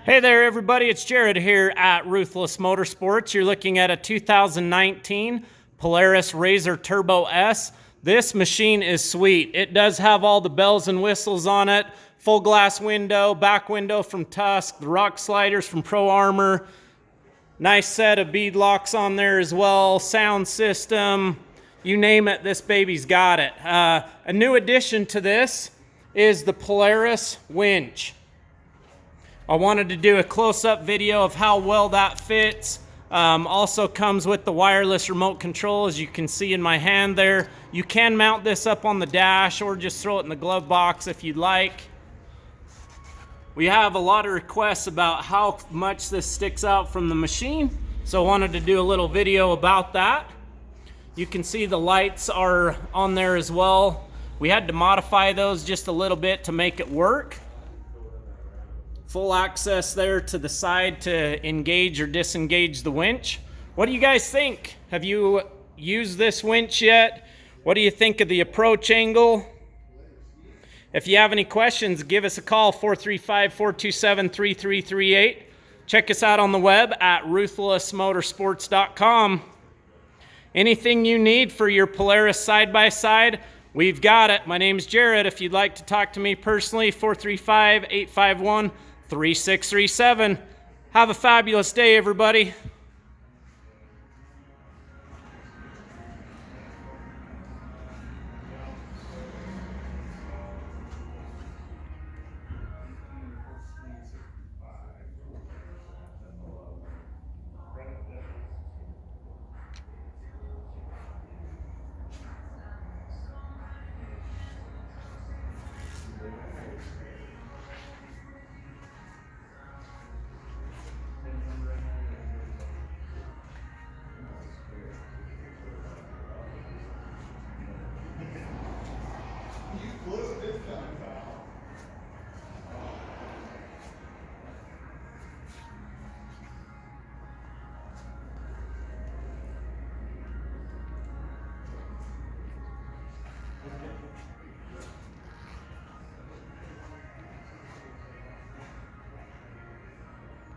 Hey there everybody, it's Jared here at Ruthless Motorsports. You're looking at a 2019 Polaris RZR Turbo S. This machine is sweet. It does have all the bells and whistles on it. Full glass window, back window from Tusk, the rock sliders from Pro Armor. Nice set of bead locks on there as well, sound system, you name it, this baby's got it. A new addition to this is the Polaris Winch. I wanted to do a close-up video of how well that fits. Also comes with the wireless remote control, as you can see in my hand there. You can mount this up on the dash or just throw it in the glove box if you'd like. We have a lot of requests about how much this sticks out from the machine, so I wanted to do a little video about that. You can see the lights are on there as well. We had to modify those just a little bit to make it work. Full access there to the side to engage or disengage the winch. What do you guys think? Have you used this winch yet? What do you think of the approach angle? If you have any questions, give us a call, 435-427-3338. Check us out on the web at ruthlessmotorsports.com. Anything you need for your Polaris side-by-side, we've got it. My name's Jared. If you'd like to talk to me personally, 435-851-3637. Have a fabulous day, everybody.